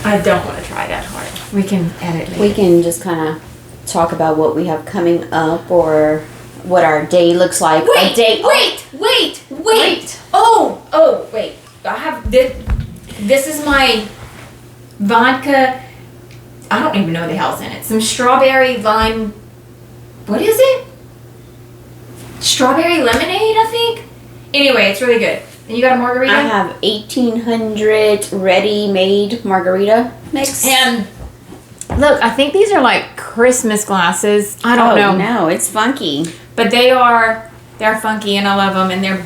I don't want to try that hard. We can edit later. We can just kind of talk about what we have coming up or what our day looks like. Wait! Oh, wait. I have this. This is my vodka. I don't even know what the hell's in it. Some strawberry lime. What is it? Strawberry lemonade, I think. Anyway, it's really good. And you got a margarita? I have 1800 ready-made margarita mix. And look, I think these are like Christmas glasses. I don't know. No, it's funky. But they're funky and I love them and they're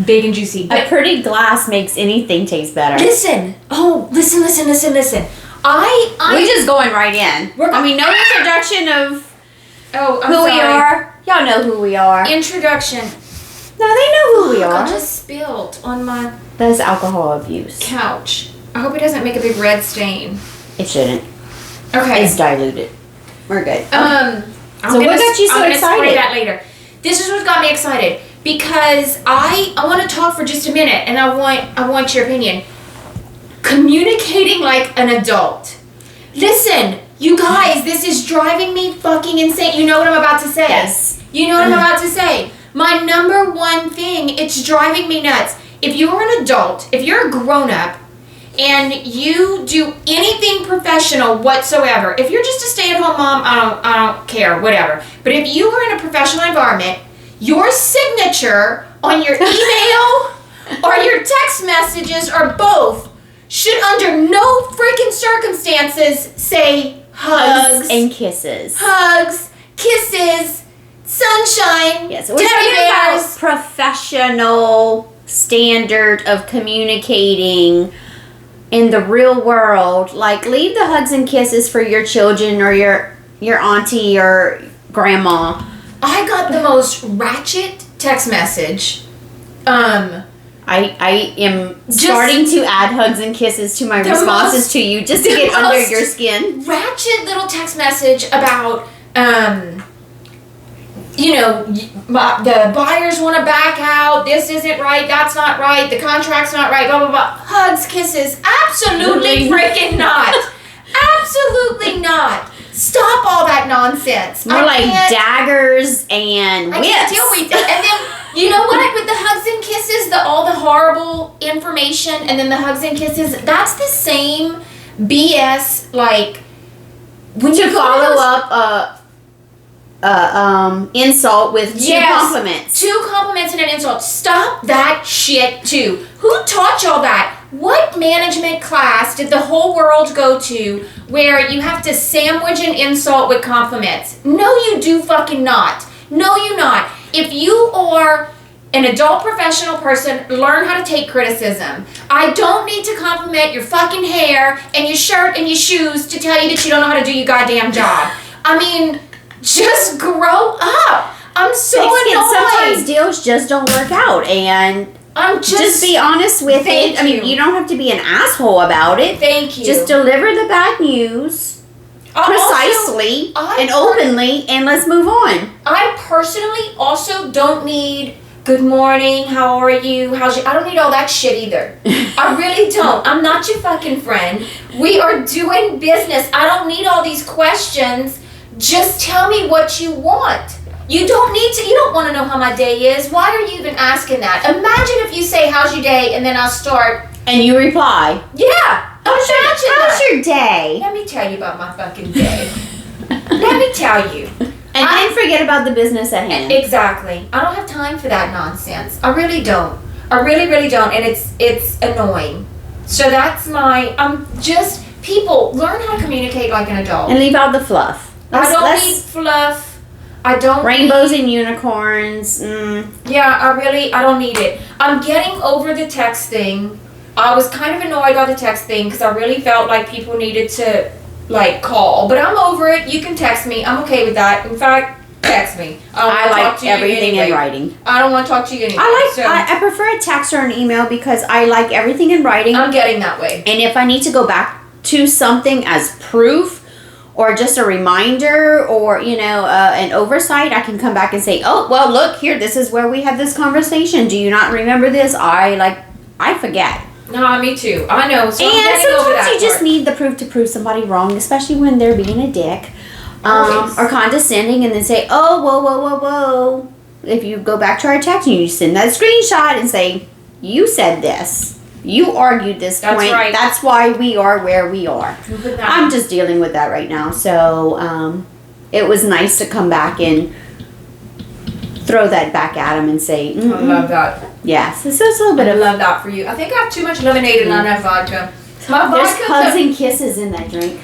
big and juicy. But a pretty glass makes anything taste better. listen. Listen. We're just going right in. No introduction of who we are. Y'all know who we are. Introduction. No, they know who we are. I just spilled on my That's alcohol abuse. couch. I hope it doesn't make a big red stain. It shouldn't. Okay. It's diluted. We're good. So what got you so I'm excited? gonna spray that later. This is what got me excited because I want to talk for just a minute and I want your opinion. Communicating like an adult. Listen, you guys, this is driving me fucking insane. You know what I'm about to say? Yes. You know what I'm about to say? My number one thing, it's driving me nuts. If you're an adult, if you're a grown-up, and you do anything professional whatsoever, if you're just a stay-at-home mom, I don't care, whatever. But if you are in a professional environment, your signature on your email or your text messages or both should under no freaking circumstances say hugs and kisses. Hugs, kisses, sunshine, Yes, we're teddy talking bears. about professional standard of communicating in the real world. Like, leave the hugs and kisses for your children or your auntie or grandma. I got the most ratchet text message. I am starting to add hugs and kisses to my responses to you just to get under your skin. Ratchet little text message about, the buyers want to back out. This isn't right. That's not right. The contract's not right. Blah, blah, blah. Hugs, kisses. Absolutely freaking not. Absolutely not. Stop all that nonsense. More like daggers and whips. I can't deal with it. And then, you know what? With the hugs and kisses, all the horrible information, and then the hugs and kisses, that's the same BS, like, when you follow up insult with two compliments. 2 compliments and an insult. Stop that shit too. Who taught y'all that? What management class did the whole world go to where you have to sandwich an insult with compliments? No, you do fucking not. No, you not. If you are an adult professional person, learn how to take criticism. I don't need to compliment your fucking hair and your shirt and your shoes to tell you that you don't know how to do your goddamn job. I mean, just grow up. I'm so annoyed. Sometimes deals just don't work out, and just be honest with it. I mean, you don't have to be an asshole about it. Thank you. Just deliver the bad news precisely and openly, and let's move on. I personally also don't need good morning, how are you, I don't need all that shit either. I really don't. I'm not your fucking friend. We are doing business. I don't need all these questions. Just tell me what you want. You don't want to know how my day is. Why are you even asking that? Imagine if you say, how's your day? And then I'll start. And you reply. Yeah. How's your day? Let me tell you about my fucking day. Let me tell you. And then forget about the business at hand. Exactly. I don't have time for that nonsense. I really don't. I really, really don't. And it's annoying. So that's people, learn how to communicate like an adult. And leave out the fluff. I don't need fluff. I don't rainbows and unicorns. Yeah, I don't need it. I'm getting over the text thing. I was kind of annoyed by the text thing because I really felt like people needed to call. But I'm over it. You can text me. I'm okay with that. In fact, text me. I like everything in writing. I don't want to talk to you anyway. I prefer a text or an email because I like everything in writing. I'm getting that way. And if I need to go back to something as proof or just a reminder or, an oversight, I can come back and say, oh, well, look here, this is where we had this conversation. Do you not remember this? I forget. No, me too. I know. So I'm And getting over sometimes that you just part. need the proof to prove somebody wrong, especially when they're being a dick. Always. Or condescending, and then say, oh, whoa. If you go back to our text and you send that screenshot and say, you said this. You argued this That's point. right. That's why we are where we are. I'm just dealing with that right now. So it was nice to come back and throw that back at him and say, I love that. yes, it's just a little bit I of love that for you. I think I have too much lemonade and not enough vodka. My there's vodka's hugs and kisses in that drink.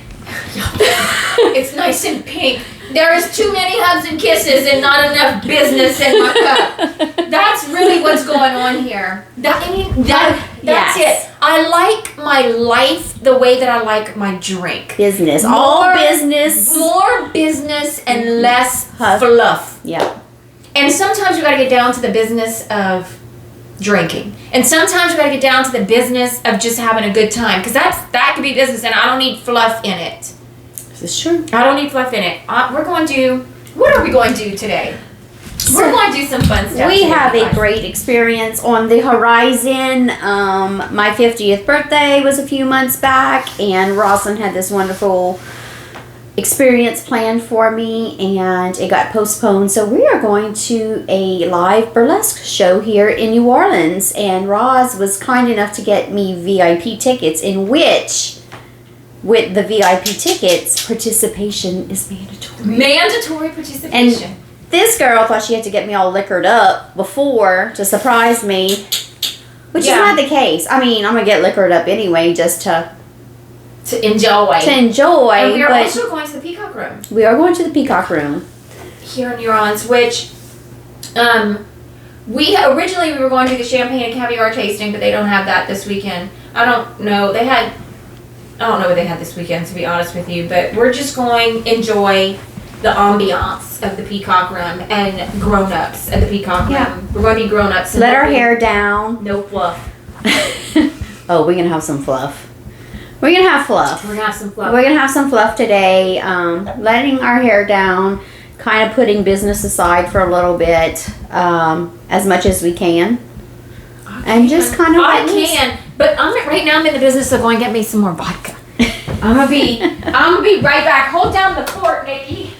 It's nice and pink. There is too many hugs and kisses and not enough business in my cup. That's really what's going on here. That's Yes. it. I like my life the way that I like my drink. Business. All business. More business and less Huff. fluff. Yeah. And sometimes we gotta get down to the business of drinking. And sometimes we gotta get down to the business of just having a good time. Because that could be business and I don't need fluff in it. This is true. I don't need fluff in it. What are we going to do today? We're going to do some fun stuff. We today, have a guys. great experience on the horizon. My 50th birthday was a few months back, and Rosalind had this wonderful experience planned for me, and it got postponed. So we are going to a live burlesque show here in New Orleans, and Roz was kind enough to get me VIP tickets, in which, with the VIP tickets, participation is mandatory. Mandatory participation. This girl thought she had to get me all liquored up before to surprise me, which Yeah. is not the case. I mean, I'm gonna get liquored up anyway just to enjoy. enjoy. And we are but also going to the Peacock Room we are going to the Peacock Room. here in New Orleans, which we were going to the champagne and caviar tasting, but they don't have that this weekend. I don't know what they had this weekend, to be honest with you, but we're just going to enjoy the ambiance of the Peacock Room and grown-ups at the Peacock Room. Yeah. We're going to be grown-ups. and Let our there'll be hair down. No fluff. Oh, we're gonna have some fluff. We're gonna have fluff. We're going to have some fluff. We're gonna have some fluff today. Letting our hair down, kind of putting business aside for a little bit, as much as we can. And just kind of I can, but right now I'm in the business of going to get me some more vodka. I'm gonna be right back. Hold down the fort, Nikki.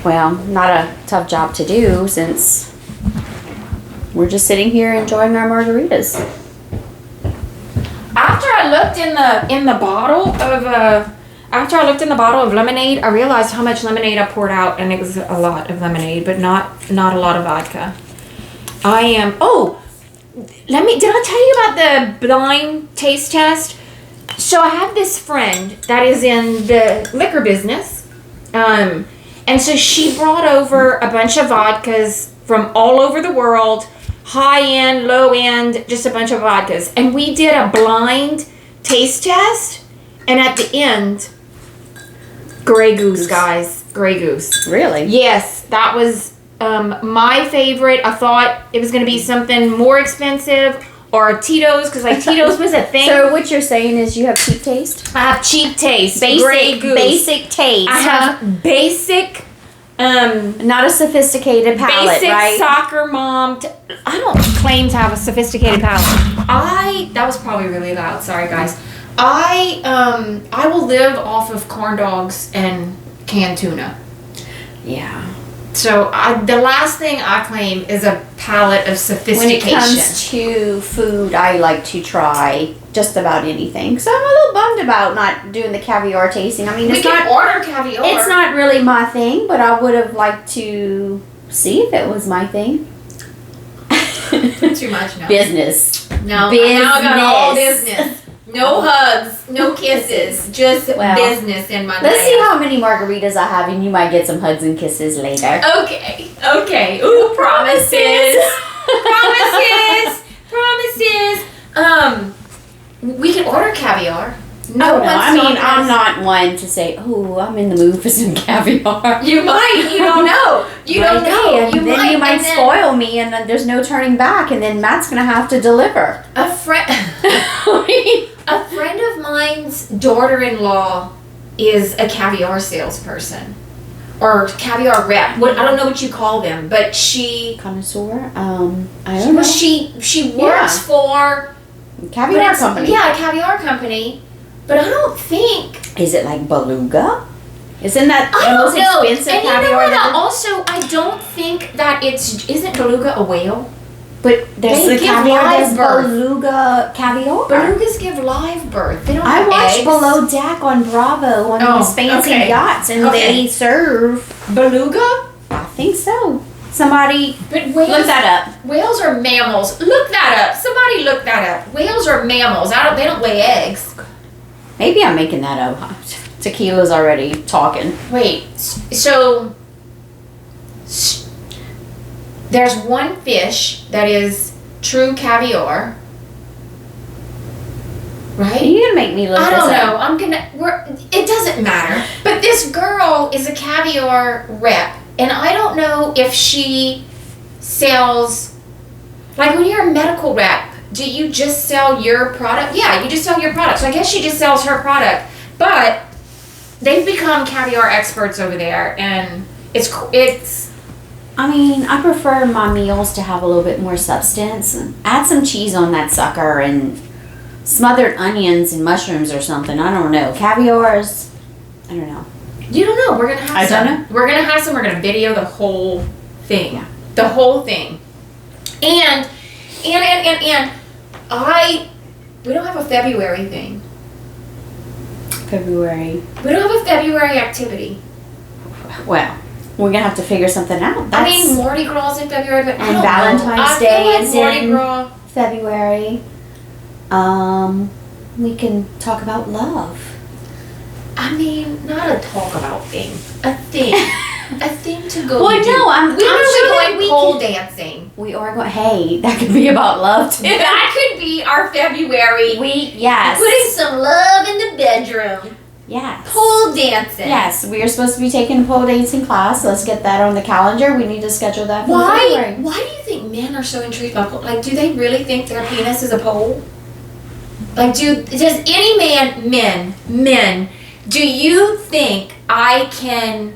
Well, not a tough job to do since we're just sitting here enjoying our margaritas. After I looked in the bottle of lemonade, I realized how much lemonade I poured out, and it was a lot of lemonade, but not a lot of vodka. Did I tell you about the blind taste test? So I have this friend that is in the liquor business, and so she brought over a bunch of vodkas from all over the world, high end, low end, just a bunch of vodkas, and we did a blind taste test, and at the end, Grey Goose, guys, Grey Goose. Really? Yes, that was my favorite. I thought it was going to be something more expensive, or Tito's, because like Tito's was a thing. So what you're saying is you have cheap taste? I have cheap taste. Grey Goose. Basic taste. I have basic, not a sophisticated palate, basic right? soccer mom. I don't claim to have a sophisticated palate. That was probably really loud. Sorry, guys. I will live off of corn dogs and canned tuna. Yeah. So the last thing I claim is a palate of When sophistication. it comes to food, I like to try just about anything. So I'm a little bummed about not doing the caviar tasting. I mean, we can order caviar. it's not really my thing, but I would have liked to see if it was my thing. Too much now. Business. No, Business. now I got all business. No hugs, no kisses, just Well, business in my Let's life. see how many margaritas I have, and you might get some hugs and kisses later. Okay. Ooh, promises. Promises. We can order caviar. No, one's I mean, stopping I'm us. not one to say, oh, I'm in the mood for some caviar. You might. You don't know. You don't know. And You then might. you might and then spoil me, and then there's no turning back, and then Matt's gonna have to deliver. A friend. A friend of mine's daughter-in-law is a caviar salesperson or caviar rep. I don't know what you call them, but she Connoisseur? I don't know. she works for Caviar company. Yeah, a caviar company. But I don't think. Is it like beluga? Isn't that I the don't most know. expensive And caviar? you know what? Ever? I don't think that isn't beluga a whale? But there's They the give caviar live that's birth. beluga caviar. Belugas give live birth. They don't I have watched eggs. Below Deck on Bravo on these fancy okay. yachts, and Okay. they serve. Beluga? I think so. Somebody But whales, look that up. whales are mammals. Look that up. Somebody look that up. Whales are mammals. They don't lay eggs. Maybe I'm making that up. Tequila's already talking. Wait. So there's one fish that is true caviar. Right? You gonna make me look I this don't up. know. It doesn't matter. But this girl is a caviar rep, and I don't know if she sells. Like when you're a medical rep, do you just sell your product? Yeah, you just sell your product. So I guess she just sells her product. But they've become caviar experts over there, and it's. I mean, I prefer my meals to have a little bit more substance. Add some cheese on that sucker and smothered onions and mushrooms or something. I don't know. Caviars. I don't know. You don't know. We're gonna have I some. don't know. We're gonna have some. We're gonna video the whole thing. Yeah. The whole thing. And we don't have a February thing. February. We don't have a February activity. Well, we're gonna have to figure something out. I mean, Mardi Gras in February, but I And don't Valentine's know. Day I feel like is Mardi in Gras. February. We can talk about love. I mean, not a talk about thing. A thing. A thing to go Well, do. no, I'm We sure that going we pole can- dancing. We are going. Hey, that could be about love too. That could be our February. Yes. Putting some love in the bedroom. Yes. Pole dancing. Yes, we are supposed to be taking a pole dancing class. Let's get that on the calendar. We need to schedule that for Why? February. Why do you think men are so intrigued by pole? Like, do they really think their penis is a pole? Like, does any men, do you think I can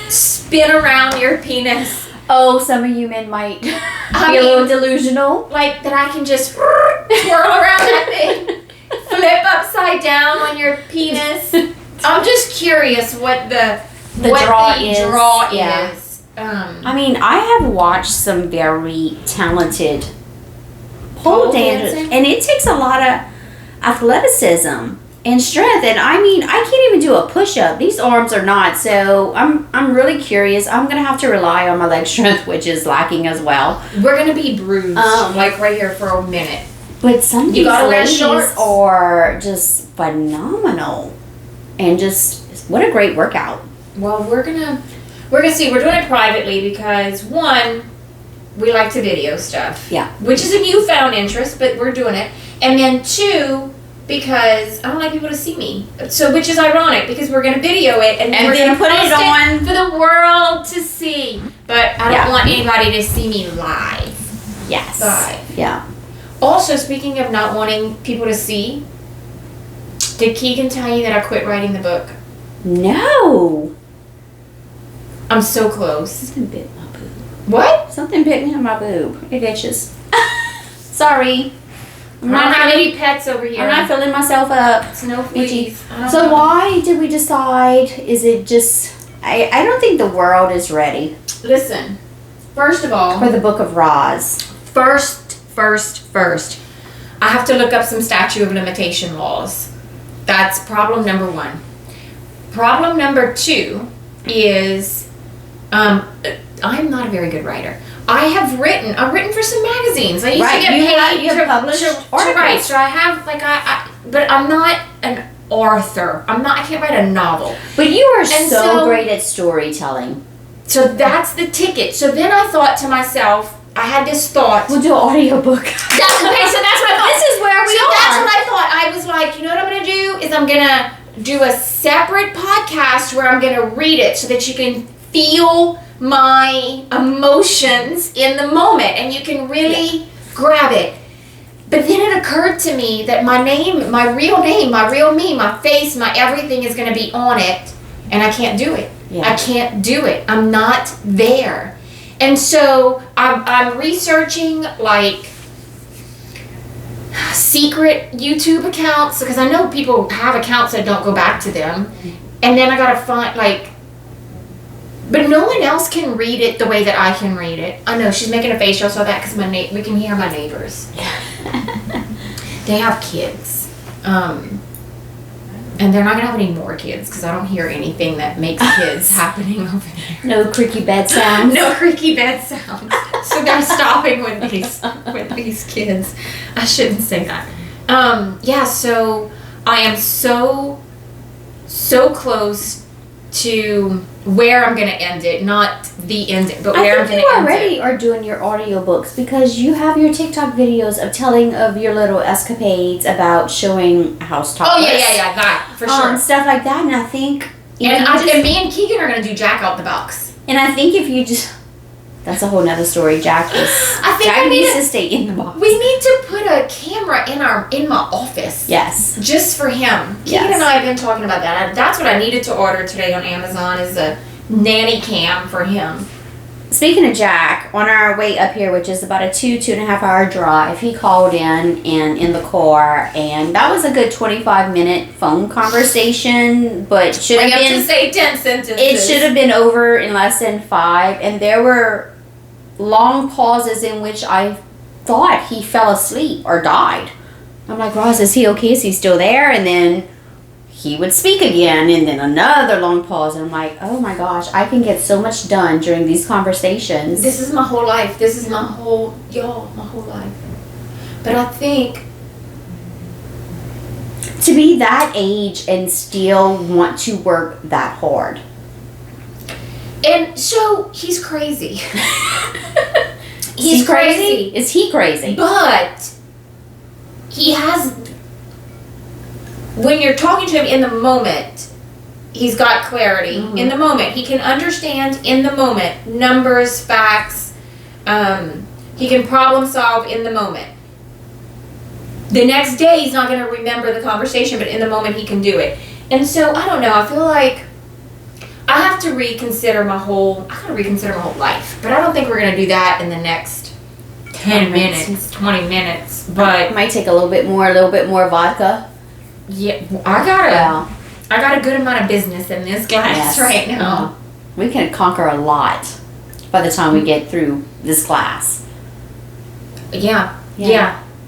spin around your penis? Oh, some of you men might be I a mean- little delusional. Like, that I can just twirl around that thing? Flip upside down on your penis? I'm just curious what the draw is. Yeah. is. I mean, I have watched some very talented pole Pole dancers, dancing? and it takes a lot of athleticism and strength. And I mean, I can't even do a push-up. These arms are not. So I'm really curious. I'm gonna have to rely on my leg strength, which is lacking as well. We're gonna be bruised, like right here for a minute. But some of You these gotta wear ladies shorts. are just phenomenal, and just what a great workout. Well, we're gonna see. We're doing it privately because one, we like to video stuff. Yeah. Which is a newfound interest, but we're doing it. And then two, because I don't like people to see me. So, which is ironic because we're gonna video it and we're then gonna put it post on- for the world to see. But I don't Yeah. want anybody to see me live. Yes. Live. Yeah. Also, speaking of not wanting people to see, did Keegan tell you that I quit writing the book? No. I'm so close. Something bit my boob. What? Something bit me on my boob. It itches. Sorry. I don't have any pets over here. I'm not filling myself up. It's no Itchy. fleas. I don't So know. why did we decide? Is it just? I don't think the world is ready Listen, first of all, for the Book of Roz. first, I have to look up some statute of limitation laws. That's problem number one. Problem number two is, I'm not a very good writer. I've written for some magazines. I used Right, to get you paid have- you have to published articles. write. So I have but I'm not an author. I can't write a novel. But you are And so so- great at storytelling. So that's the ticket. So then I thought to myself, I had this thought. We'll do an audiobook. Okay, so that's what I thought. This is where we So that's are. what I thought. I was like, you know what I'm gonna do is I'm gonna do a separate podcast where I'm gonna read it so that you can feel my emotions in the moment and you can really grab it. But then it occurred to me that my name, my real me, my face, my everything is gonna be on it, and I can't do it. Yeah. I can't do it. I'm not there. And so I'm researching, like, secret YouTube accounts, because I know people have accounts that don't go back to them. And then I gotta find, like, but no one else can read it the way that I can read it. I know, she's making a face, y'all saw that, because we can hear my neighbors. They have kids. And they're not gonna have any more kids, because I don't hear anything that makes kids happening over there. No creaky bed sounds. No creaky bed sounds. So they're stopping with these kids. I shouldn't say that. Yeah, so I am so close to where I'm gonna end it, not the end, but where I'm gonna end it. I think you already are doing your audiobooks, because you have your TikTok videos of telling of your little escapades about showing house topless. Oh yeah, that for sure. Stuff like that, and I think. And me and Keegan are gonna do Jack Out the Box. And I think if you just. That's a whole nother story. Jack needs to stay in the box. We need to put a camera in my office. Yes. Just for him. Keegan and I have been talking about that. That's what I needed to order today on Amazon, is a nanny cam for him. Speaking of Jack, on our way up here, which is about a 2.5 hour drive, he called in the car, and that was a good 25-minute phone conversation, but should have been. To say 10 sentences. It should have been over in less than 5, and there were long pauses in which I thought he fell asleep or died. I'm like, Roz, is he okay? Is he still there? And then he would speak again, and then another long pause, and I'm like, oh my gosh, I can get so much done during these conversations. This is my whole life. This is my whole life. But I think to be that age and still want to work that hard. And so he's crazy. He's crazy. Is he crazy? But he has, when you're talking to him in the moment, he's got clarity. Mm-hmm. In the moment, he can understand in the moment numbers, facts. He can problem solve in the moment. The next day, he's not going to remember the conversation, but in the moment, he can do it. And so, I don't know. I feel like I have to reconsider my whole life. But I don't think we're going to do that in the next 10 minutes, 20 minutes. But it might take a little bit more vodka. Yeah, I got a good amount of business in this glass right now. We can conquer a lot by the time we get through this class. Yeah,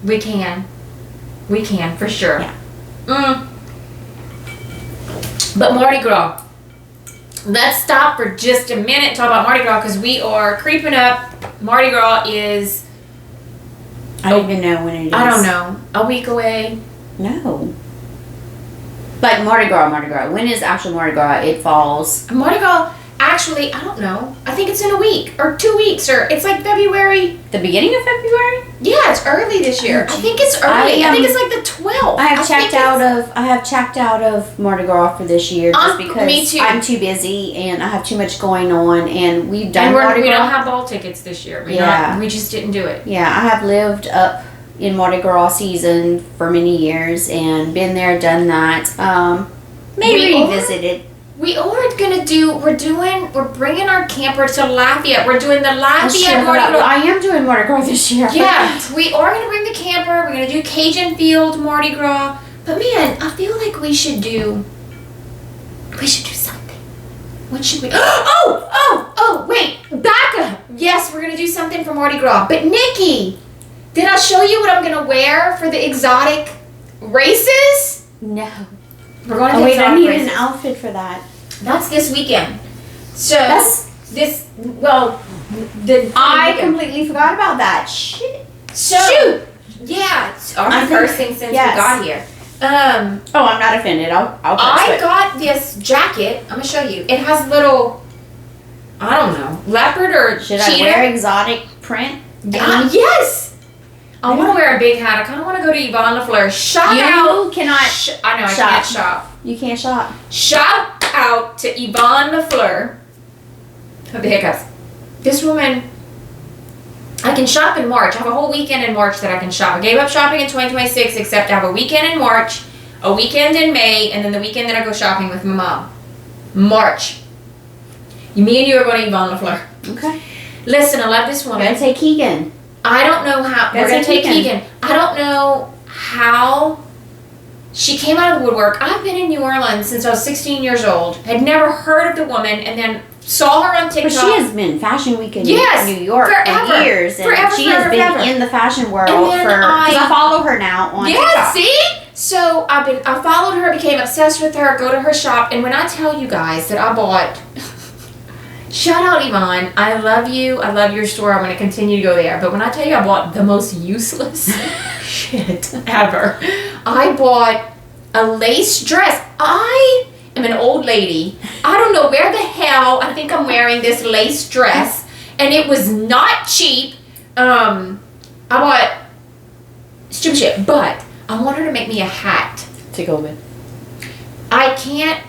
we can. We can, for sure. Yeah. But Mardi Gras. Let's stop for just a minute and talk about Mardi Gras, because we are creeping up. Mardi Gras is... I don't even know when it is. I don't know. A week away? No. Like Mardi Gras. When is actual Mardi Gras? It falls... Mardi Gras, actually, I don't know. I think it's in a week or 2 weeks, or it's like February. The beginning of February? Yeah, it's early this year. I think it's early. I think it's like the 12th. I have checked out of Mardi Gras for this year just because me too. I'm too busy and I have too much going on, and we've done Mardi Gras. We don't have ball tickets this year. We just didn't do it. Yeah, I have lived up in Mardi Gras season for many years and been there, done that. Maybe revisited. We're bringing our camper to Lafayette. We're doing the Lafayette Mardi Gras. I am doing Mardi Gras this year. Yeah, we are going to bring the camper. We're going to do Cajun Field Mardi Gras. But man, I feel like we should do something. What should we? Oh, wait, back up. Yes, we're going to do something for Mardi Gras. But Nikki, did I show you what I'm going to wear for the exotic races? No. We're going to I need an outfit for that. That's this weekend. So I completely forgot about that. Shit. Shoot. Yeah, it's our first thing since we got here. I'm not offended. I got this jacket. I'm gonna show you. It has little, I don't know, leopard or should cheetah. I wear exotic print? Yes. I want to wear a big hat. I kind of want to go to Yvonne LaFleur. Shout out. You cannot. I know, I can't shop. You can't shop. Shout out to Yvonne LaFleur. Of the hiccups. This woman, I can shop in March. I have a whole weekend in March that I can shop. I gave up shopping in 2026, except I have a weekend in March, a weekend in May, and then the weekend that I go shopping with my mom. March. Me and you are going to Yvonne LaFleur. Okay. Listen, I love this woman. Gotta take Keegan. I don't know how. We're going to take Keegan. I don't know how she came out of the woodwork. I've been in New Orleans since I was 16 years old. Had never heard of the woman, and then saw her on TikTok. But she has been Fashion Week in Yes, New York forever. for years, and Forever, she has forever, been forever. in the fashion world And for. then Because I follow her now on Yeah, TikTok. see? So I followed her, became obsessed with her, go to her shop, and when I tell you guys that I bought, shout out Yvonne, I love you, I love your store, I'm going to continue to go there, but when I tell you I bought the most useless shit ever, I bought a lace dress. I am an old lady. I don't know where the hell I think I'm wearing this lace dress, and it was not cheap. I bought stupid shit, but I want her to make me a hat. To go with. I can't,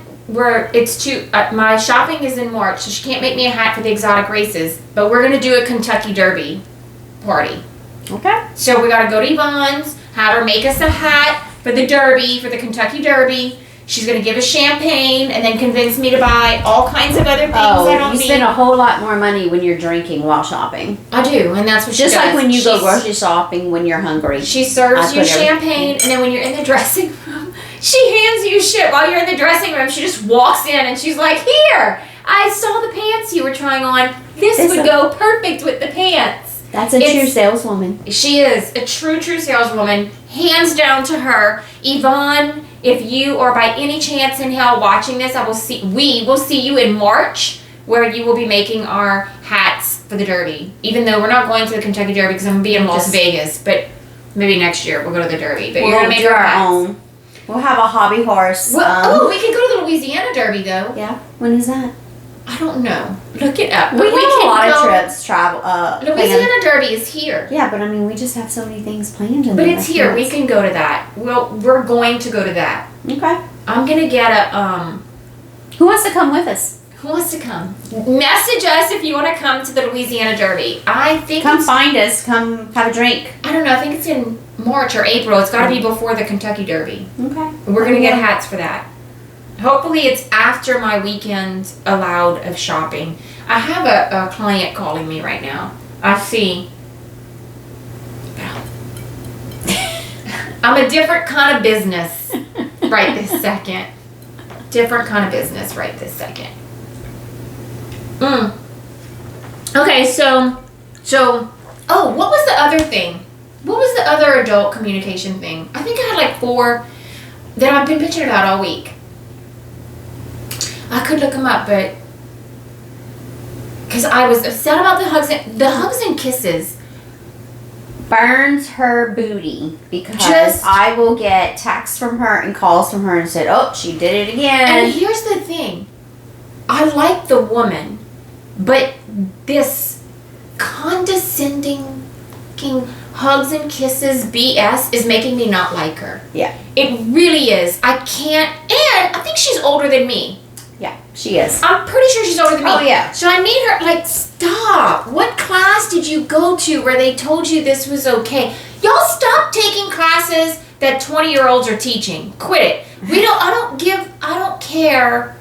it's too, my shopping is in March, so she can't make me a hat for the exotic races, but we're going to do a Kentucky Derby party. Okay. So we got to go to Yvonne's, have her make us a hat for the Derby, for the Kentucky Derby. She's going to give us champagne and then convince me to buy all kinds of other things I don't you need. spend a whole lot more money when you're drinking while shopping. I do, and that's what she Just does. like when you go She's- grocery shopping when you're hungry. She serves I you put everything- champagne, and then when you're in the dressing room, she hands you shit while you're in the dressing room. She just walks in and she's like, "Here, I saw the pants you were trying on. This would go perfect with the pants." That's a true saleswoman. She is a true saleswoman, hands down to her. Yvonne, if you are by any chance in hell watching this, we will see you in March, where you will be making our hats for the Derby. Even though we're not going to the Kentucky Derby because I'm gonna be in Las Vegas, but maybe next year we'll go to the Derby. But you're gonna make do our our hats. own. We'll have a hobby horse. Well, we could go to the Louisiana Derby though. Yeah. When is that? I don't know. Look it up. We But have can a lot of go- trips travel. Louisiana planned. Derby is here. Yeah, but I mean, we just have so many things planned. In But the it's here. We next can go to that. Well, we're going to go to that. month. Okay. I'm gonna get a Who wants to come with us? Who wants to come? Message us if you want to come to the Louisiana Derby. I think Come find us. Come have a drink. I don't know. I think it's in March or April. It's got to be before the Kentucky Derby. Okay. We're gonna get hats for that. Hopefully, it's after my weekend allowed of shopping. I have a client calling me right now. I see. I'm a different kind of business right this second. Different kind of business right this second. Okay, so, oh, what was the other thing? What was the other adult communication thing? I think I had like 4 that I've been bitching about all week. I could look them up, but because I was upset about the hugs and kisses. Burns her booty because Just- I will get texts from her and calls from her and said, "Oh, she did it And again." here's the thing. I like the woman, but this condescending fucking hugs and kisses BS is making me not like her. Yeah. It really is. I can't, and I think she's older than me. Yeah, she is. I'm pretty sure she's older than me. Oh, yeah. So I need her, like, stop. What class did you go to where they told you this was okay? Y'all stop taking classes that 20-year-olds are teaching. Quit it. I don't care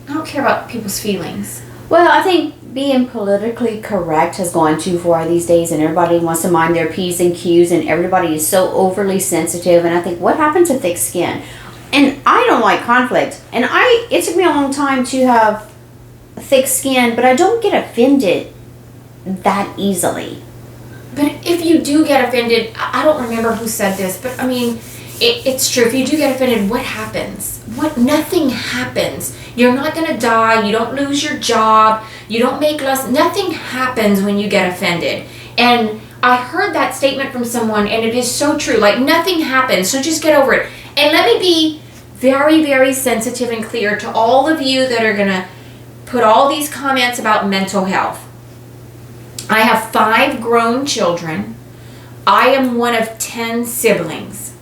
about people's feelings. Well, I think being politically correct has gone too far these days, and everybody wants to mind their P's and Q's, and everybody is so overly sensitive. And I think, what happened to thick skin? And I don't like conflict. And it took me a long time to have thick skin, but I don't get offended that easily. But if you do get offended, I don't remember who said this, but I mean, it's true. If you do get offended, what happens? Nothing happens. You're not gonna die. You don't lose your job. You don't make less. Nothing happens when you get offended. And I heard that statement from someone, and it is so true. Like, nothing happens, so just get over it. And let me be very, very sensitive and clear to all of you that are gonna put all these comments about mental health. I have 5 grown children. I am one of 10 siblings.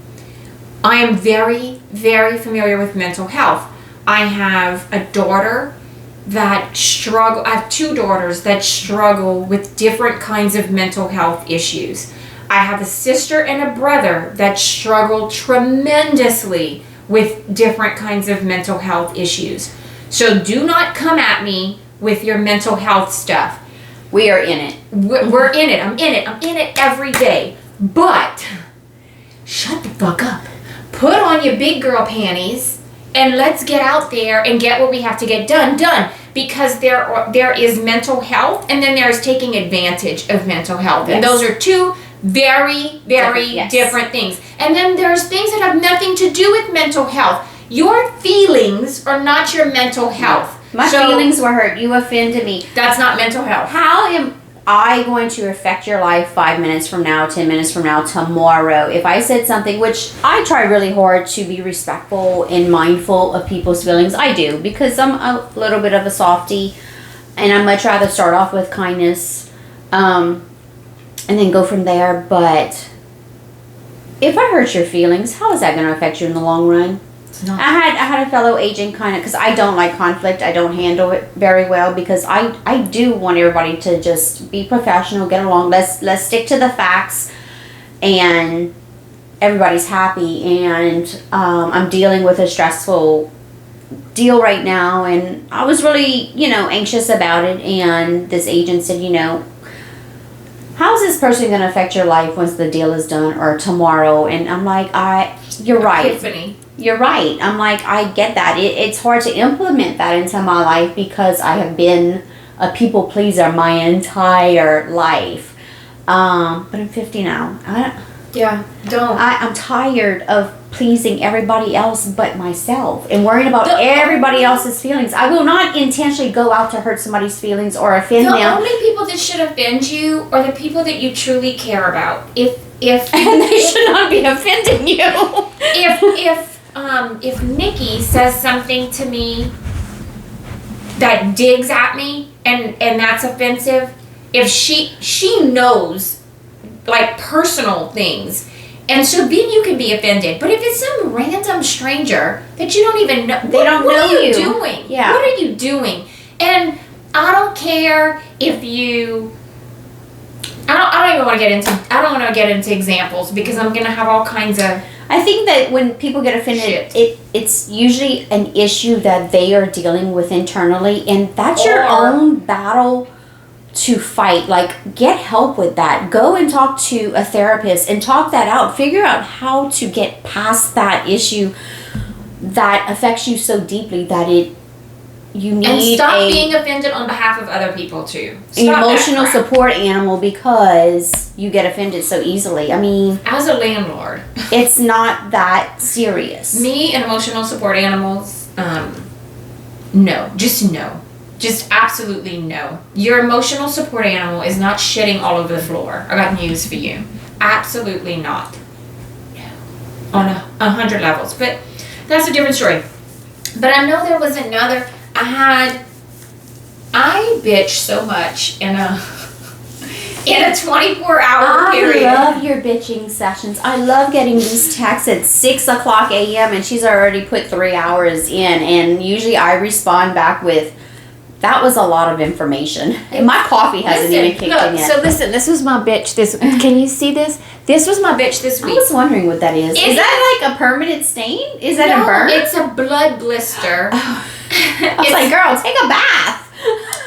I am very, very familiar with mental health. I have a daughter that I have 2 daughters that struggle with different kinds of mental health issues. I have a sister and a brother that struggle tremendously with different kinds of mental health issues. So do not come at me with your mental health stuff. We are in it. We're in it. I'm in it every day. But shut the fuck up. Put on your big girl panties and let's get out there and get what we have to get done. Because there is mental health and then there's taking advantage of mental health. And those are two very, very different things. And then there's things that have nothing to do with mental health. Your feelings are not your mental health. My feelings were hurt. You offended me. That's not mental health. How am I going to affect your life 5 minutes from now, 10 minutes from now, tomorrow? If I said something, which I try really hard to be respectful and mindful of people's feelings. I do, because I'm a little bit of a softie, and I'd much rather start off with kindness and then go from there. But if I hurt your feelings, how is that going to affect you in the long run? I had a fellow agent kind of, because I don't like conflict. I don't handle it very well, because I do want everybody to just be professional, get along. Let's stick to the facts, and everybody's happy. And I'm dealing with a stressful deal right now, and I was really, anxious about it. And this agent said, how's this person going to affect your life once the deal is done or tomorrow? And I'm like, you're right. Epiphany. You're right. I'm like, I get that. It's hard to implement that into my life because I have been a people pleaser my entire life. But I'm 50 now. I'm tired of pleasing everybody else but myself and worrying about everybody else's feelings. I will not intentionally go out to hurt somebody's feelings or offend them. The only people that should offend you are the people that you truly care about. If and they should not be offending you. If Nikki says something to me that digs at me and that's offensive, if she knows like personal things, and so then you can be offended. But if it's some random stranger that you don't even know, what are you doing? Yeah. What are you doing? And I don't care if you. I don't want to get into examples because I'm gonna have all kinds of. I think that when people get offended, it's usually an issue that they are dealing with internally, and that's your own battle to fight. Like, get help with that. Go and talk to a therapist and talk that out. Figure out how to get past that issue that affects you so deeply that you need and stop being offended on behalf of other people too. An emotional support animal because you get offended so easily. I mean, as a landlord, it's not that serious. Me and emotional support animals, no, just absolutely no. Your emotional support animal is not shitting all over the floor. I got news for you. Absolutely not. No. On 100 levels, but that's a different story. But I know there was another. I bitch so much in a 24-hour period. I love your bitching sessions. I love getting these texts at 6:00 a.m. and she's already put 3 hours in, and usually I respond back with, that was a lot of information. And my coffee hasn't even kicked in yet. So listen, this was my bitch can you see this? This was my bitch this week. I was wondering what that is. Is that like a permanent stain? Is that a burn? It's a blood blister. I was like, girl, take a bath.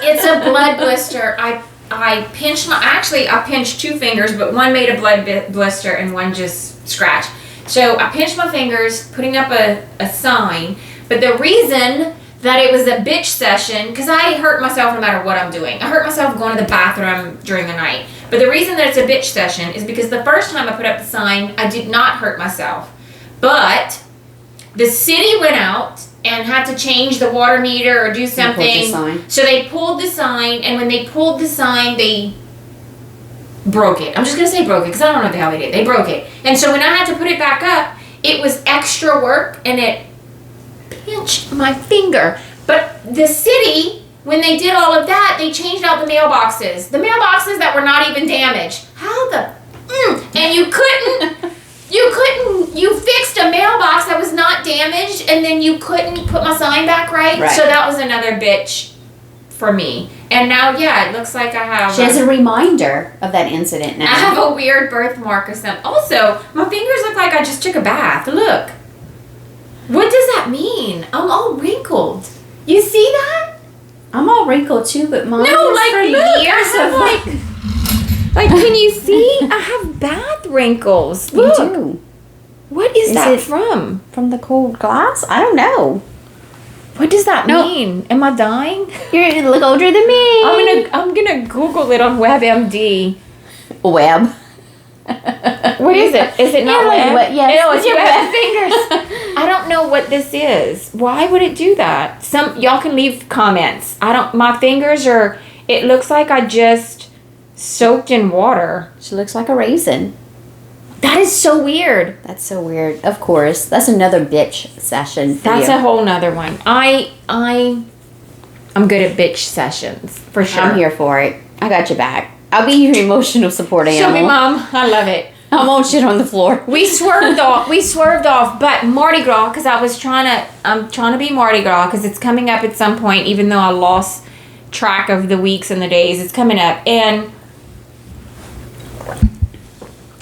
It's a blood blister. I pinched 2 fingers, but one made a blood blister and one just scratched. So I pinched my fingers, putting up a sign. But the reason that it was a bitch session, because I hurt myself no matter what I'm doing. I hurt myself going to the bathroom during the night. But the reason that it's a bitch session is because the first time I put up the sign, I did not hurt myself. But the city went out and had to change the water meter or do something. So they pulled the sign, and when they pulled the sign, they broke it. I'm just going to say broke it because I don't know what the hell they did. They broke it. And so when I had to put it back up, it was extra work, and it pinched my finger. But the city, when they did all of that, they changed out the mailboxes. The mailboxes that were not even damaged. How the... And you fixed a mailbox that was not damaged, and then you couldn't put my sign back right. So that was another bitch for me. And now, it looks like I have... She has a reminder of that incident now. I have a weird birthmark or something. Also, my fingers look like I just took a bath. Look. What does that mean? I'm all wrinkled. You see that? I'm all wrinkled too, but mine years of like, can you see? I have bath wrinkles. Look. You do. What is that it from? from the cold glass? I don't know. What does that No. mean? Am I dying? You look older than me. I'm gonna Google it on WebMD. Web. What is it? Is it not like web? web- yes. No, it's your Yeah. web fingers. I don't know what this is. Why would it do that? Y'all can leave comments. My fingers are, it looks like I just soaked in water. She looks like a raisin. That is so weird. That's so weird. Of course, that's another bitch session. For That's you. a whole nother one. I'm good at bitch sessions for sure. I'm here for it. I got your back. I'll be your emotional support animal. Show me, Mom. I love it. I won't shit on the floor. We swerved off, but Mardi Gras, because I'm trying to be Mardi Gras, because it's coming up at some point, even though I lost track of the weeks and the days, it's coming up. And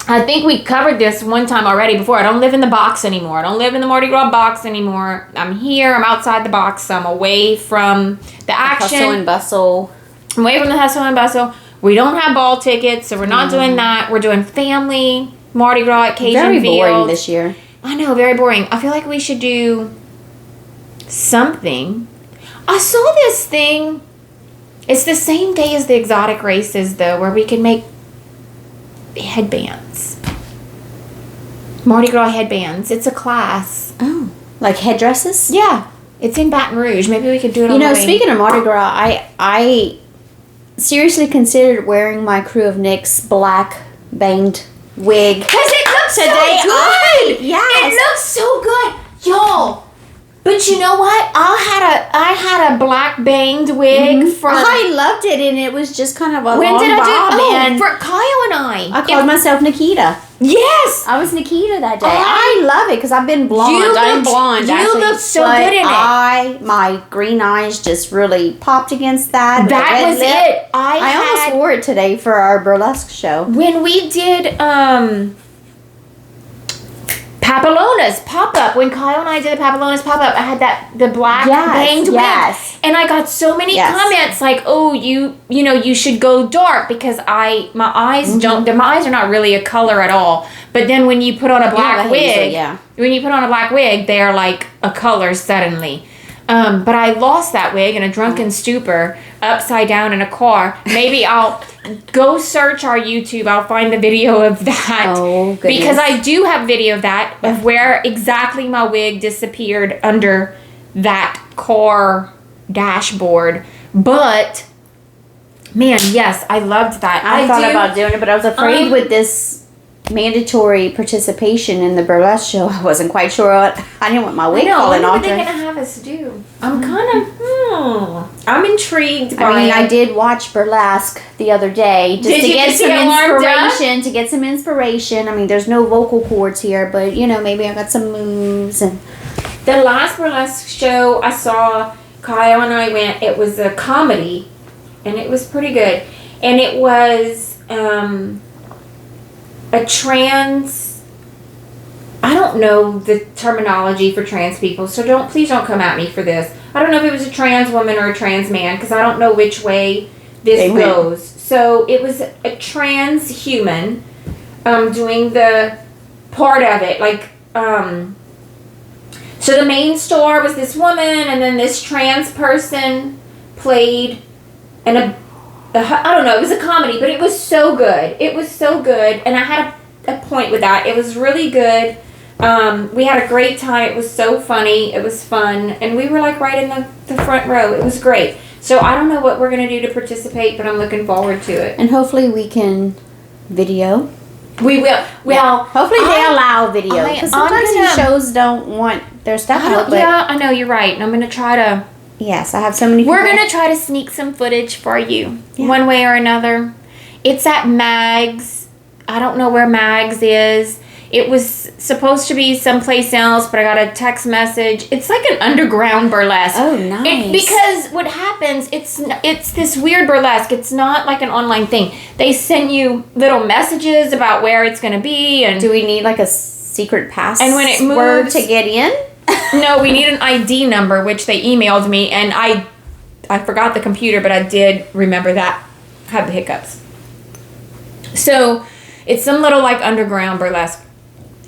I think we covered this one time already before. I don't live in the box anymore. I don't live in the Mardi Gras box anymore. I'm here. I'm outside the box. I'm away from the action. Hustle and bustle. I'm away from the hustle and bustle. We don't have ball tickets, so we're not doing that. We're doing family Mardi Gras at Cajun Very Field. boring this year. I know, very boring. I feel like we should do something. I saw this thing. It's the same day as the exotic races, though, where we can make headbands. Mardi Gras headbands. It's a class. Oh, like headdresses? Yeah. It's in Baton Rouge. Maybe we could do it on You know, the way. speaking of Mardi Gras, I seriously considered wearing my Crew of Nick's black banged wig. Because it looks Today, so good. yes. It looks so good. Y'all. But you know what? I had a black banged wig from... I loved it, and it was just kind of a When long did I bob, do? and For Kyle and I. I called myself Nikita. Yes. I was Nikita that day. I love it because I've been blonde. You I'm looked- blonde. you actually, looked so but good in it. My green eyes just really popped against that. with the That red was lip. it. I almost had wore it today for our burlesque show. when we did Papillona's pop-up. When Kyle and I did the Papillona's pop-up, I had the black banged wig. yes. And I got so many Yes. comments like, "Oh, you know, you should go dark because my eyes don't. My eyes are not really a color at all. But then when you put on a black a wig, hazel, yeah. when you put on a black wig, they are like a color suddenly." But I lost that wig in a drunken stupor, upside down in a car. Maybe I'll go search our YouTube. I'll find the video of that. Oh, goodness. Because I do have video of that, of where exactly my wig disappeared under that car dashboard. But, man, yes, I loved that. I thought about doing it, but I was afraid with this mandatory participation in the burlesque show. I wasn't quite sure. I didn't want my wig falling what off. are they going to have us do? I'm kind of, I'm intrigued by I mean, I it. did watch burlesque the other day just Did to you get just some get warmed up? inspiration. To get some inspiration. I mean, there's no vocal cords here, but you know, maybe I got some moves and. The last burlesque show I saw, Kyle and I went, it was a comedy, and it was pretty good. And it was a trans, I don't know the terminology for trans people, so please don't come at me for this. I don't know if it was a trans woman or a trans man, because I don't know which way this They went. goes. So it was a trans human doing the part of it, like, so the main star was this woman, and then this trans person played I don't know, it was a comedy, but it was so good. It was so good, and I had a point with that. It was really good. We had a great time. It was so funny. It was fun, and we were like right in the front row. It was great. So I don't know what we're going to do to participate, but I'm looking forward to it. And hopefully we can video. We will. Well, Hopefully they allow video. I'm Because sometimes gonna- these shows don't want their stuff out. But yeah, I know, you're right. And I'm going to try to... yes, I have so many We're people. going to try to sneak some footage for you, Yeah. one way or another. It's at Mags. I don't know where Mags is. It was supposed to be someplace else, but I got a text message. It's like an underground burlesque. Oh, nice. Because what happens, it's this weird burlesque. It's not like an online thing. They send you little messages about where it's going to be. And Do we need like a secret password And when it moves- to get in? no, we need an ID number, which they emailed me, and I forgot the computer, but I did remember that. I had the hiccups. So it's some little like underground burlesque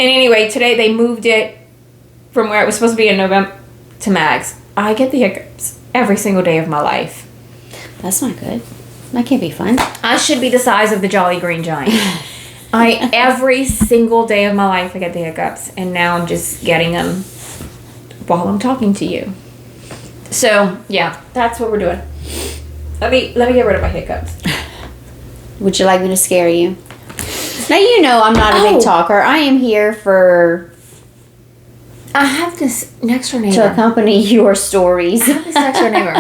anyway, today they moved it from where it was supposed to be in November to Mags. I get the hiccups every single day of my life. That's not good. That can't be fun. I should be the size of the Jolly Green Giant. Every single day of my life I get the hiccups, and now I'm just getting them while I'm talking to you. So yeah, that's what we're doing. Let me get rid of my hiccups. Would you like me to scare you? Now you know I'm not a big talker. I am here I have this next door to neighbor. accompany your stories. I have this next door neighbor.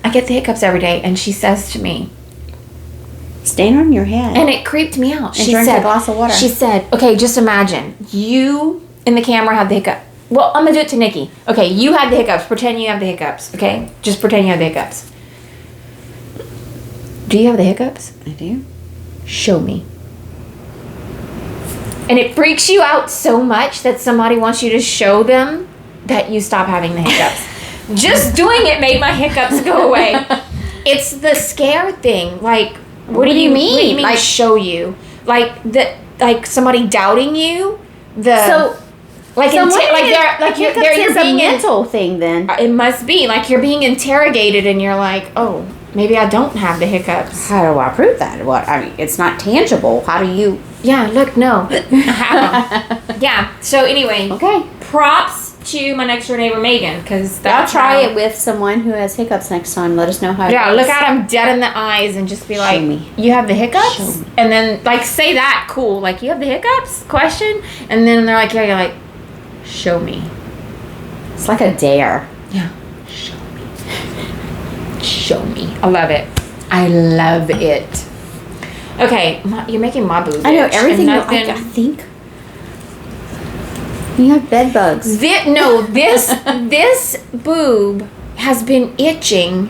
I get the hiccups every day, and she says to me, Stand on your head. and it creeped me out. And drink a glass of water. She said, okay, just imagine you in the camera had the hiccup. Well, I'm gonna do it to Nikki. Okay, you had the hiccups. Pretend you have the hiccups. Okay, just pretend you have the hiccups. Do you have the hiccups? I do. Show me. And it freaks you out so much that somebody wants you to show them that you stop having the hiccups. Just doing it made my hiccups go away. It's the scare thing. Like, what do you mean? What do you mean Like, show you? Like somebody doubting you? So Like you're you're a being mental thing then. It must be like you're being interrogated, and you're like, oh, maybe I don't have the hiccups. How do I prove that? What I mean, it's not tangible. How do you? Yeah, look, no. Yeah. So anyway, Okay. props to my next door neighbor Megan, because I'll try it with someone who has hiccups next time. Let us know how. Yeah, it goes. look at him dead in the eyes and just be Show like, me. "You have the hiccups," Show me. and then like say that cool, like, "You have the hiccups?" Question, and then they're like, "Yeah," you're like, "Show me." It's like a dare. Yeah. Show me. Show me. I love it. I love it. Okay, you're making my boob. I know itch, everything. and I think you have bed bugs. This boob has been itching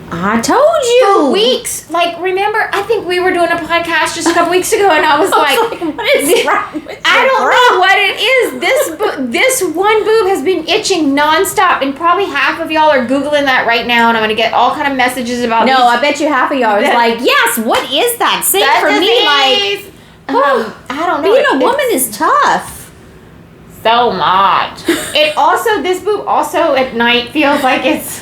I told you. for weeks. Like, remember, I think we were doing a podcast just a couple weeks ago, and I was like, what is wrong with I don't know what it is. This one boob has been itching nonstop, and probably half of y'all are Googling that right now, and I'm gonna get all kind of messages about No, these- I bet you half of y'all is That- like, yes. What is that? Say that for me, like, disease. I don't know. being a It- woman is tough. so much. It also, this boob also at night feels like it's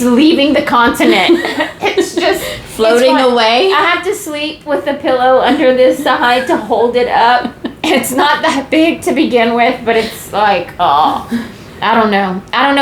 leaving the continent. It's just Floating it's away. I have to sleep with a pillow under this side to hold it up. It's not that big to begin with, but it's like, oh, I don't know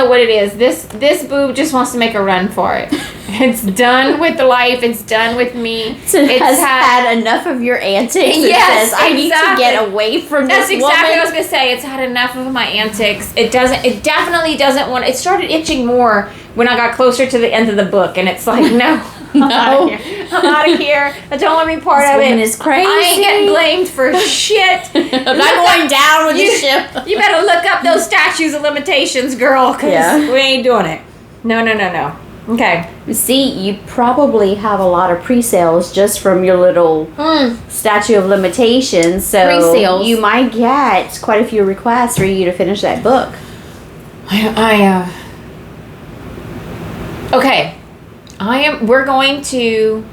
what it is. This boob just wants to make a run for it. It's done with life. It's done with me. It has had enough of your antics. It Yes, says, I need to exactly. get away from That's this exactly what I was woman. gonna say. It's had enough of my antics. It definitely doesn't want. It started itching more when I got closer to the end of the book, and it's like, no, I'm out of here. I'm out of here. I don't want to be part This of woman it. is crazy. I ain't getting blamed for shit. I'm not going down with the ship. You better look up those statutes of limitations, girl, because Yeah. we ain't doing it. No. Okay. See, you probably have a lot of pre-sales just from your little statute of limitations. So Pre-sales. you might get quite a few requests for you to finish that book. Okay. We're going to.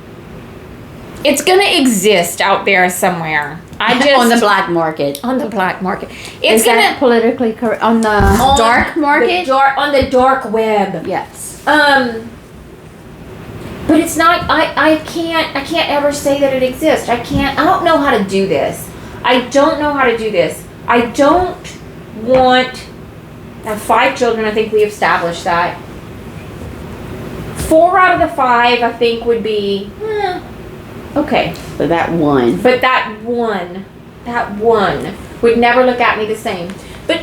It's gonna exist out there somewhere. I just on the black market. on the black market. It's Is that politically correct? On the dark market? On the dark web. Yes. But it's not. I can't ever say that it exists. I don't know how to do this. I don't know how to do this. I don't want. I have 5 children. I think we established that. 4 out of the 5, I think, would be okay. But that one. But that one would never look at me the same. But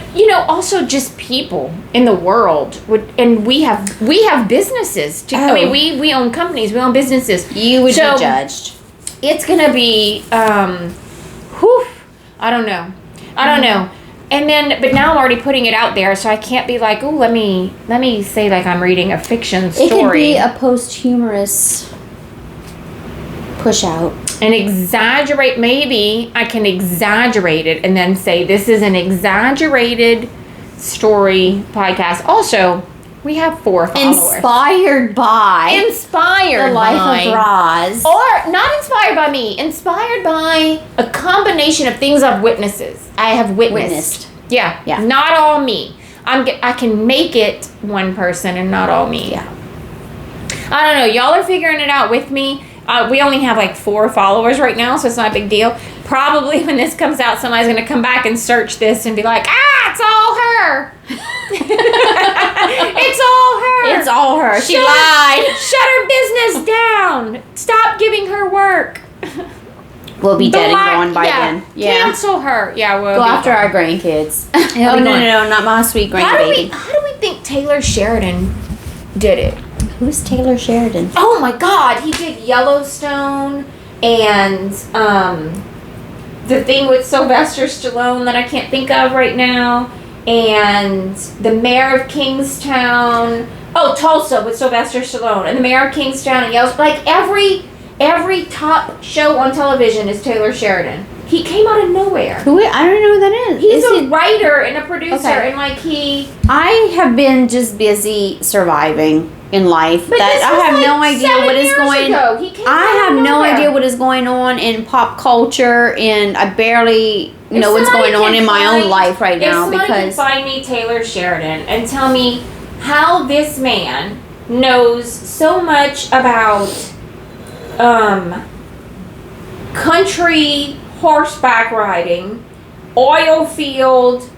also just people in the world would, and we have businesses. I mean, we own companies, we own businesses. You would So, be judged. It's gonna be, I don't know. And then, but now I'm already putting it out there, so I can't be like, oh, let me say like I'm reading a fiction story. It could be a posthumous push out. And exaggerate, maybe I can exaggerate it and then say this is an exaggerated story podcast. Also, We have 4 followers. Inspired by Inspired the life of Roz. Or not inspired by me. Inspired by a combination of things I've I have witnessed. Yeah. Yeah. Not all me. I can make it one person and not all me. Yeah. I don't know. Y'all are figuring it out with me. We only have like 4 followers right now, so it's not a big deal. Probably when this comes out, somebody's going to come back and search this and be like, it's all her. It's all her. It's all her. She lied. Shut her business down. Stop giving her work. We'll be dead and gone by then. Yeah. Cancel her. Yeah, we'll Go be after gone. our grandkids. It'll be gone. No, not my sweet grandbaby. How do we think Taylor Sheridan did it? Who's Taylor Sheridan? Oh my God, he did Yellowstone and the thing with Sylvester Stallone that I can't think of right now, and the Mayor of Kingstown. Oh, Tulsa with Sylvester Stallone, and the Mayor of Kingstown and Yellowstone. Like every top show on television is Taylor Sheridan. He came out of nowhere. I don't know who that is. He's a writer and a producer, Okay. and like I have been just busy surviving in life. But this I was have like no idea 7 what is years going. ago. He came I out of have no nowhere. idea what is going on in pop culture, and I barely know what's somebody going on can in my own find- life right now If somebody can because find me Taylor Sheridan and tell me how this man knows so much about country horseback riding, oil field,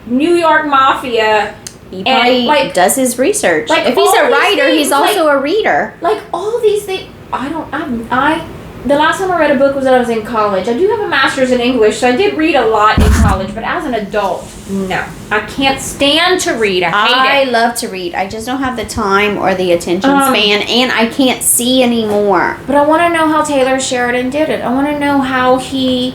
New York mafia, he probably like- does his research. like If he's all a these writer, things, he's also a reader. like all these things. The last time I read a book was when I was in college. I do have a master's in English, so I did read a lot in college, but as an adult, no. I can't stand to read. I hate it. I love to read. I just don't have the time or the attention Um, span, and I can't see anymore. But I want to know how Taylor Sheridan did it. I want to know how he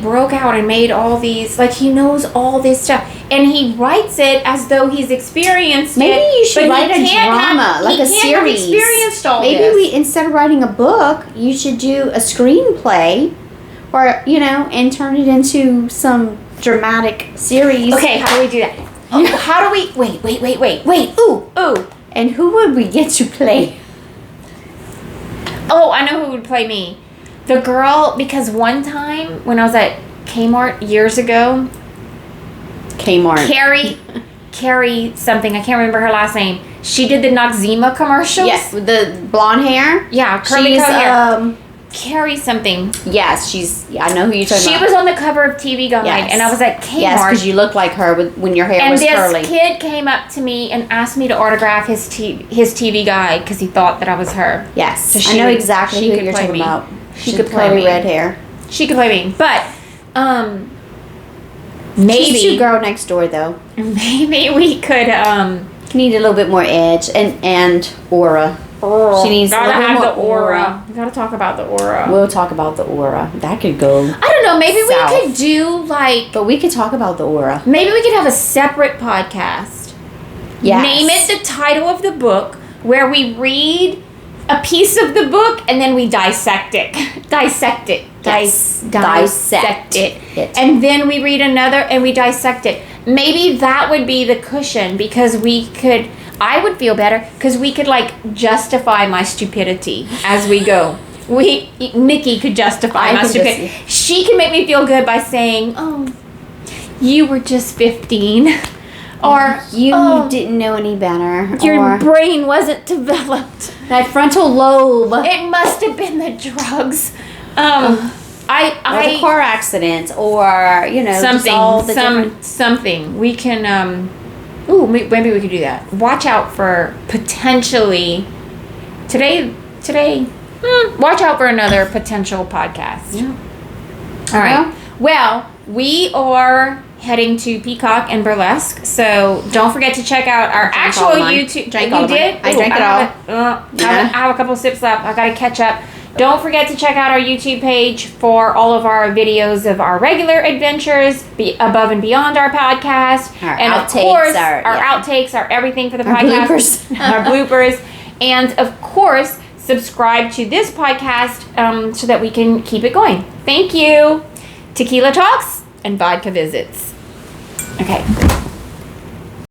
broke out and made all these, like he knows all this stuff. And he writes it as though he's experienced Maybe it. you should but write he a can't drama, have- like he a can't series. Have experienced all Maybe this. instead of writing a book, you should do a screenplay, or and turn it into some dramatic series. Okay, how do we do that? Oh, how do we, wait. Ooh. And who would we get to play? Oh, I know who would play me. The girl, because one time when I was at Kmart years ago, Kmart. Carrie something, I can't remember her last name. She did the Noxzema commercials. Yes, with the blonde hair. Yeah, curly She's curly hair. Carrie something. yes, I know who you're talking She about. was on the cover of TV Guide, Yes. and I was at Kmart. Yes, because you look like her when your hair and was this curly. kid came up to me and asked me to autograph his TV Guide because he thought that I was her. Yes, So I she know would- exactly she who could you're play talking me. about. She She's could play curly me. red hair. She could play me, but She's maybe too girl next door though. maybe we could Need a little bit more edge and aura. She needs a gotta little have more the aura. We gotta talk about the aura. We'll talk about the aura. That could go. I don't know. Maybe South. we could do like. But we could talk about the aura. Maybe we could have a separate podcast. Yes. Name it the title of the book, where we read a piece of the book and then we dissect it. Dissect it. Yes. Dissect it. And then we read another and we dissect it. Maybe that would be the cushion because I would feel better because we could like justify my stupidity as we go. Nikki could justify my stupidity. She can make me feel good by saying, "Oh, you were just 15." Or you "Oh, didn't know any better. your or brain wasn't developed. that frontal lobe. It must have been the drugs." Or the car accident, or just all the different. something. We can maybe we could do that. Watch out for potentially today. Watch out for another potential podcast. Yeah. All right. Well, we are heading to Peacock and Burlesque, so don't forget to check out our actual all of mine. YouTube. Drank You all of mine. did? I drank it all. I have a couple sips left. I gotta catch up. Don't forget to check out our YouTube page for all of our videos of our regular adventures, above and beyond our podcast, Our and outtakes, of course our outtakes, our everything for the Our podcast, bloopers. our bloopers, and of course subscribe to this podcast so that we can keep it going. Thank you. Tequila Talks and Vodka Visits. Okay.